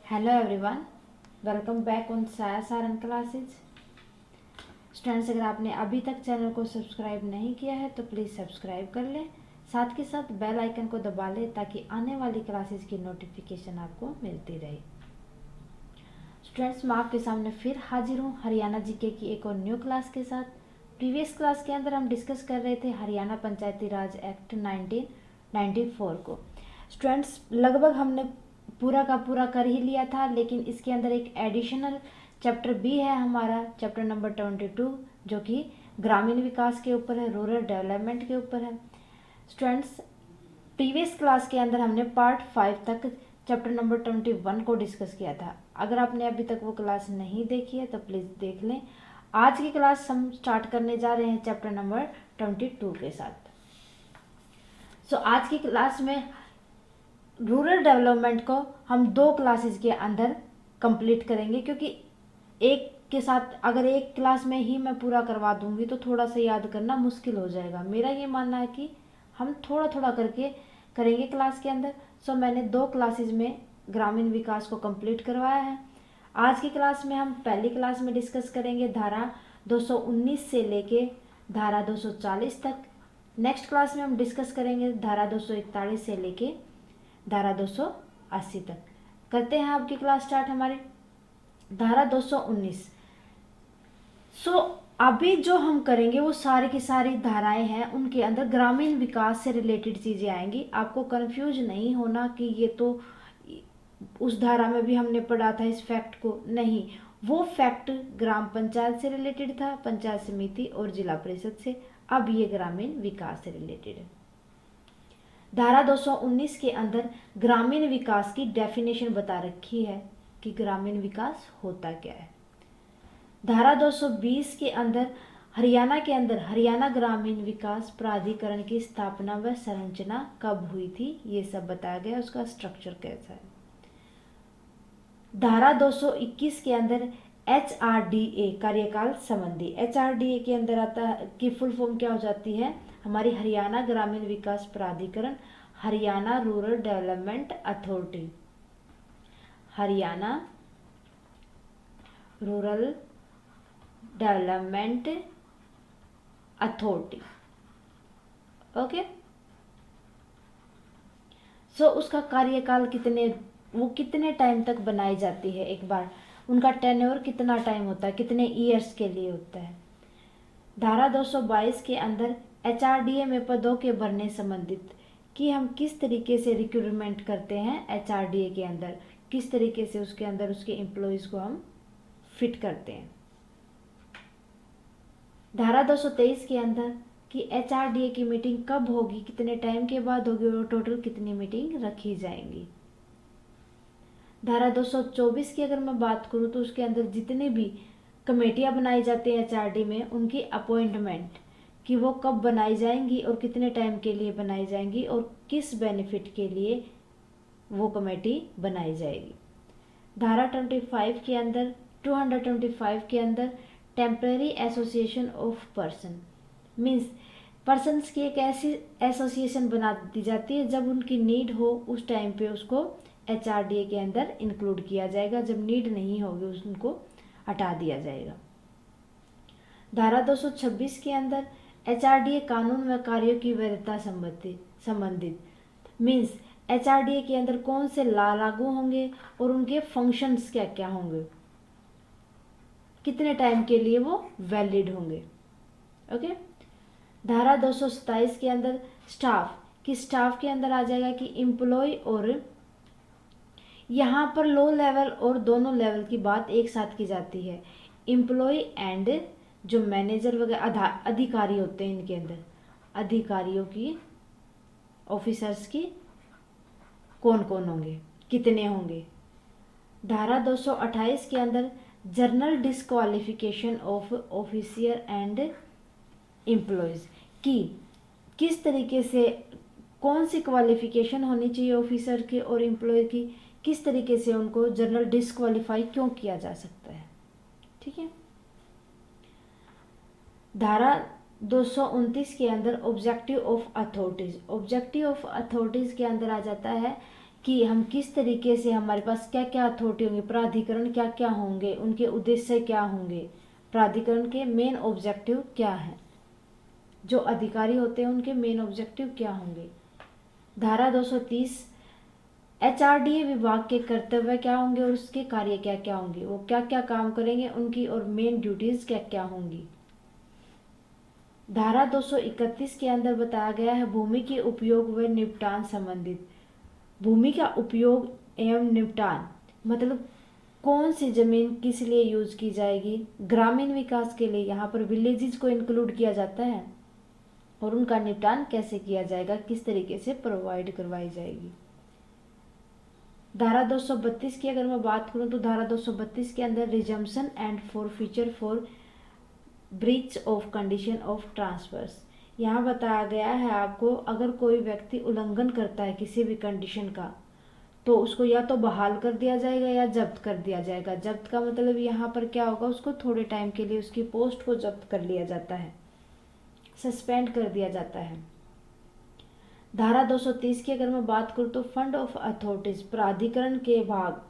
Hello everyone, welcome back on साया Saran classes. Students, अगर आपने अभी तक चैनल को सब्सक्राइब नहीं किया है तो प्लीज़ सब्सक्राइब कर लें, साथ के साथ बेल आइकन को दबा लें ताकि आने वाली क्लासेज की नोटिफिकेशन आपको मिलती रहे। स्टूडेंट्स, मैं आपके सामने फिर हाजिर हूँ हरियाणा जीके की एक और न्यू क्लास के साथ। प्रीवियस क्लास के अंदर हम डिस्कस कर रहे थे हरियाणा पंचायती राज एक्ट 1994 को। स्टूडेंट्स, लगभग हमने पूरा का पूरा कर ही लिया था, लेकिन इसके अंदर एक एडिशनल चैप्टर भी है हमारा, चैप्टर नंबर 22, जो कि ग्रामीण विकास के ऊपर है, रूरल डेवलपमेंट के ऊपर है। स्टूडेंट्स, प्रीवियस क्लास के अंदर हमने पार्ट 5 तक चैप्टर नंबर 21 को डिस्कस किया था। अगर आपने अभी तक वो क्लास नहीं देखी है तो प्लीज़ देख लें। आज की क्लास हम स्टार्ट करने जा रहे हैं चैप्टर नंबर 22 के साथ। आज की क्लास में रूरल डेवलपमेंट को हम 2 क्लासेस के अंदर कंप्लीट करेंगे, क्योंकि एक के साथ अगर एक क्लास में ही मैं पूरा करवा दूंगी तो थोड़ा सा याद करना मुश्किल हो जाएगा। मेरा ये मानना है कि हम थोड़ा थोड़ा करके करेंगे क्लास के अंदर। मैंने 2 क्लासेस में ग्रामीण विकास को कंप्लीट करवाया है। आज की क्लास में हम पहली क्लास में डिस्कस करेंगे धारा 219 से लेके धारा 240 तक। नेक्स्ट क्लास में हम डिस्कस करेंगे धारा 241 से लेके धारा 280 तक। करते हैं आपकी क्लास स्टार्ट हमारी धारा 219। अभी जो हम करेंगे वो सारी की सारी धाराएं हैं, उनके अंदर ग्रामीण विकास से रिलेटेड चीज़ें आएंगी। आपको कंफ्यूज नहीं होना कि ये तो उस धारा में भी हमने पढ़ा था इस फैक्ट को, नहीं, वो फैक्ट ग्राम पंचायत से रिलेटेड था, पंचायत समिति और जिला परिषद से। अब ये ग्रामीण विकास से रिलेटेड है। धारा 219 के अंदर ग्रामीण विकास की डेफिनेशन बता रखी है कि ग्रामीण विकास होता क्या है। धारा 220 के अंदर हरियाणा के अंदर हरियाणा ग्रामीण विकास प्राधिकरण की स्थापना व संरचना कब हुई थी, ये सब बताया गया, उसका स्ट्रक्चर कैसा है। धारा 221 के अंदर HRDA कार्यकाल संबंधी, HRDA के अंदर आता है की फुल फॉर्म क्या हो जाती है हमारी, हरियाणा ग्रामीण विकास प्राधिकरण, Haryana rural development authority, Haryana rural development authority. Okay, उसका कार्यकाल कितने टाइम तक बनाई जाती है, एक बार उनका टेन्योर कितना टाइम होता है, कितने ईयर्स के लिए होता है। धारा 222 के अंदर HRDA में पदों के भरने संबंधित कि हम किस तरीके से रिक्रूटमेंट करते हैं HRDA के अंदर, किस तरीके से उसके अंदर उसके एम्प्लॉयज को हम फिट करते हैं। धारा 223 के अंदर कि HRDA की मीटिंग कब होगी, कितने टाइम के बाद होगी और टोटल कितनी मीटिंग रखी जाएंगी। धारा 224 की अगर मैं बात करूँ तो उसके अंदर जितने भी कमेटियां बनाई जाती हैं HRD में, उनकी अपॉइंटमेंट कि वो कब बनाई जाएंगी और कितने टाइम के लिए बनाई जाएंगी और किस बेनिफिट के लिए वो कमेटी बनाई जाएगी। धारा 25 के अंदर 225 के अंदर temporary association of person, means persons की एक ऐसी एसोसिएशन बना दी जाती है, जब उनकी नीड हो उस टाइम पे उसको HRDA के अंदर इंक्लूड किया जाएगा, जब नीड नहीं होगी उनको हटा दिया जाएगा। धारा 226 के अंदर HRDA कानून व कार्यों की वैधता संबंधित, मीन्स HRDA के अंदर कौन से लॉ लागू होंगे और उनके फंक्शंस क्या क्या होंगे, कितने टाइम के लिए वो वैलिड होंगे। ओके। धारा 227 के अंदर स्टाफ के अंदर आ जाएगा कि एम्प्लॉय, और यहाँ पर लो लेवल और दोनों लेवल की बात एक साथ की जाती है। एम्प्लॉय एंड जो मैनेजर वगैरह अधिकारी होते हैं, इनके अंदर अधिकारियों की, ऑफिसर्स की कौन कौन होंगे, कितने होंगे। धारा 228 के अंदर journal disqualification of officer and employees की किस तरीके से, कौन सी क्वालिफिकेशन होनी चाहिए ऑफिसर की और एम्प्लॉय की, किस तरीके से उनको जर्नल डिस्क्वालीफाई क्यों किया जा सकता है। ठीक है। धारा 229 के अंदर ऑब्जेक्टिव ऑफ अथॉरिटीज के अंदर आ जाता है कि हम किस तरीके से, हमारे पास क्या क्या अथॉरिटी होंगी, प्राधिकरण क्या क्या होंगे, उनके उद्देश्य क्या होंगे, प्राधिकरण के मेन ऑब्जेक्टिव क्या है, जो अधिकारी होते हैं उनके मेन ऑब्जेक्टिव क्या होंगे। धारा 230 एचआरडीए विभाग के कर्तव्य क्या होंगे और उसके कार्य क्या क्या होंगे, वो क्या क्या काम करेंगे उनकी, और मेन ड्यूटीज क्या क्या होंगी। धारा 231 के अंदर बताया गया है भूमि के उपयोग व निपटान संबंधित। भूमि का उपयोग एवं निपटान मतलब कौन सी जमीन किस लिए यूज की जाएगी, ग्रामीण विकास के लिए, यहाँ पर विलेजेस को इंक्लूड किया जाता है, और उनका निपटान कैसे किया जाएगा, किस तरीके से प्रोवाइड करवाई जाएगी। धारा 232 की अगर मैं बात करूं तो धारा 232 के अंदर resumption and forfeiture for breach of condition of transfers, यहाँ बताया गया है आपको, अगर कोई व्यक्ति उल्लंघन करता है किसी भी कंडीशन का तो उसको या तो बहाल कर दिया जाएगा या जब्त कर दिया जाएगा। जब्त का मतलब यहाँ पर क्या होगा, उसको थोड़े टाइम के लिए उसकी पोस्ट को जब्त कर लिया जाता है, सस्पेंड कर दिया जाता है। धारा 230 की अगर मैं बात करूँ तो फंड ऑफ अथॉरिटीज, प्राधिकरण के भाग,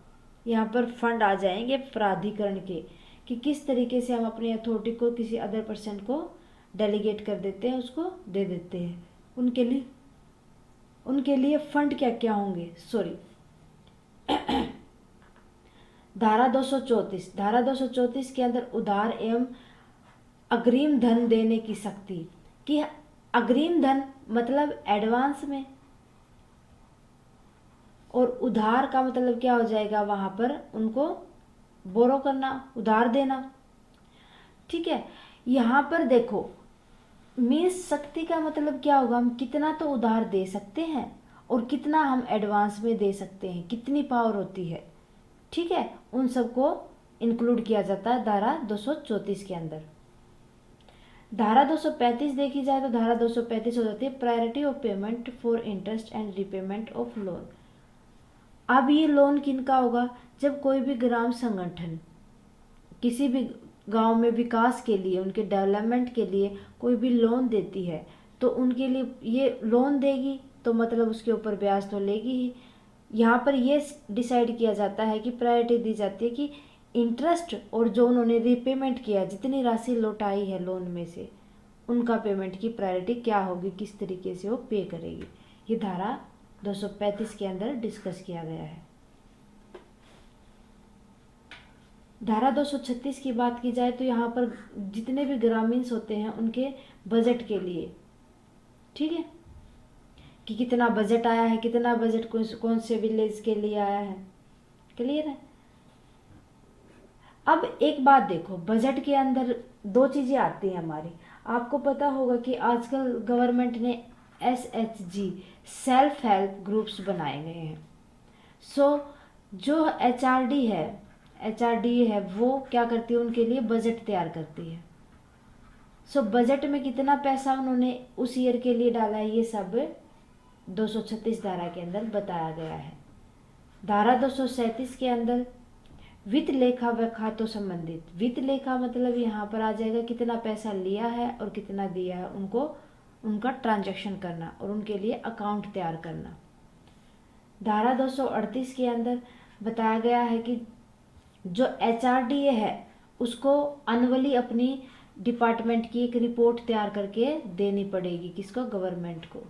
यहाँ पर फंड आ जाएंगे प्राधिकरण के, कि किस तरीके से हम अपनी अथॉरिटी को किसी अदर पर्सन को डेलीगेट कर देते हैं, उसको दे देते हैं। उनके लिए फंड क्या क्या होंगे, सॉरी धारा 234, धारा 234 के अंदर उधार एवं अग्रिम धन देने की शक्ति, कि अग्रिम धन मतलब एडवांस में, और उधार का मतलब क्या हो जाएगा, वहां पर उनको बोरो करना, उधार देना। ठीक है, यहां पर देखो मीन्स शक्ति का मतलब क्या होगा, हम कितना तो उधार दे सकते हैं और कितना हम एडवांस में दे सकते हैं, कितनी पावर होती है। ठीक है, उन सबको इंक्लूड किया जाता है धारा 234 के अंदर। धारा 235 देखी जाए तो धारा 235 हो जाती है priority of payment for interest and repayment of loan. अब ये लोन किनका होगा, जब कोई भी ग्राम संगठन किसी भी गांव में विकास के लिए, उनके डेवलपमेंट के लिए कोई भी लोन देती है तो उनके लिए ये लोन देगी तो मतलब उसके ऊपर ब्याज तो लेगी ही। यहाँ पर ये डिसाइड किया जाता है कि प्रायोरिटी दी जाती है कि इंटरेस्ट और जो उन्होंने रिपेमेंट किया, जितनी राशि लौटाई है लोन में से, उनका पेमेंट की प्रायोरिटी क्या होगी, किस तरीके से वो पे करेगी। ये धारा 235 के अंदर डिस्कस किया गया है। धारा 236 की बात की जाए तो यहाँ पर जितने भी ग्रामीण होते हैं उनके बजट के लिए, ठीक है, कि कितना बजट आया है, कितना बजट कौन से विलेज के लिए आया है, क्लियर है। अब एक बात देखो, बजट के अंदर दो चीजें आती हैं हमारी। आपको पता होगा कि आजकल गवर्नमेंट ने SHG सेल्फ हेल्प ग्रुप्स बनाए गए हैं। सो जो HRD है वो क्या करती है, उनके लिए बजट तैयार करती है। सो बजट में कितना पैसा उन्होंने उस ईयर के लिए डाला है, ये सब 236 धारा के अंदर बताया गया है। धारा 237 के अंदर वित्त लेखा व खातों संबंधित, वित्त लेखा मतलब यहाँ पर आ जाएगा कितना पैसा लिया है और कितना दिया है, उनको उनका ट्रांजैक्शन करना और उनके लिए अकाउंट तैयार करना। धारा 238 के अंदर बताया गया है कि जो HRDA है उसको एनुअली अपनी डिपार्टमेंट की एक रिपोर्ट तैयार करके देनी पड़ेगी, किसको, गवर्नमेंट को।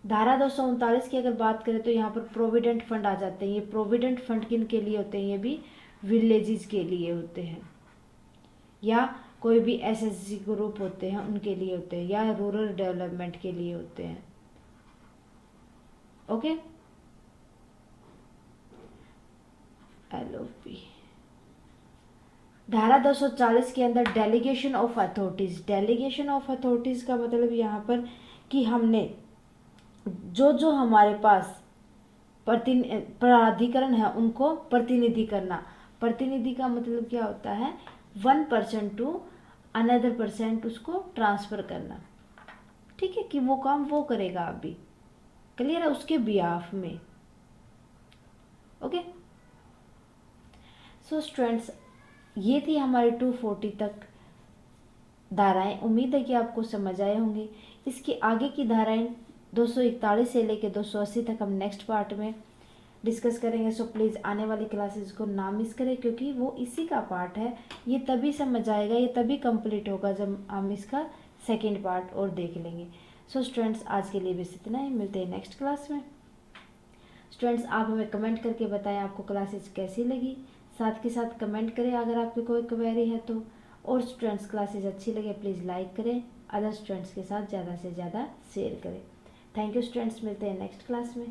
धारा 239 की अगर बात करें तो यहाँ पर प्रोविडेंट फंड आ जाते हैं। ये प्रोविडेंट फंड किन के लिए होते हैं, ये भी विलेजेस के लिए होते हैं, या कोई भी SHG ग्रुप होते हैं उनके लिए होते हैं, या रूरल डेवलपमेंट के लिए होते हैं। Okay, LOP। धारा 240 के अंदर delegation of authorities, delegation of authorities का मतलब यहाँ पर कि हमने जो हमारे पास प्राधिकरण है उनको प्रतिनिधि करना। प्रतिनिधि का मतलब क्या होता है, 1% टू अनदर परसेंट उसको ट्रांसफर करना। ठीक है, कि वो काम वो करेगा अभी, क्लियर है, उसके बिहाफ में। ओके, सो स्टूडेंट्स, ये थी हमारे 240 तक धाराएं। उम्मीद है कि आपको समझ आए होंगे। इसके आगे की धाराएं 241 से लेके 280 तक हम नेक्स्ट पार्ट में डिस्कस करेंगे। सो प्लीज़ आने वाली क्लासेस को ना मिस करें, क्योंकि वो इसी का पार्ट है। ये तभी समझ आएगा, ये तभी कंप्लीट होगा जब हम इसका सेकेंड पार्ट और देख लेंगे। सो स्टूडेंट्स, आज के लिए बस इतना ही, मिलते हैं नेक्स्ट क्लास में। स्टूडेंट्स, आप हमें कमेंट करके बताएं आपको क्लासेस कैसी लगी। साथ के साथ कमेंट करें अगर आपकी कोई क्वेरी है तो। और स्टूडेंट्स, क्लासेस अच्छी लगे प्लीज़ लाइक करें, अदर स्टूडेंट्स के साथ ज़्यादा से ज़्यादा शेयर करें। थैंक यू स्टूडेंट्स, मिलते हैं नेक्स्ट क्लास में।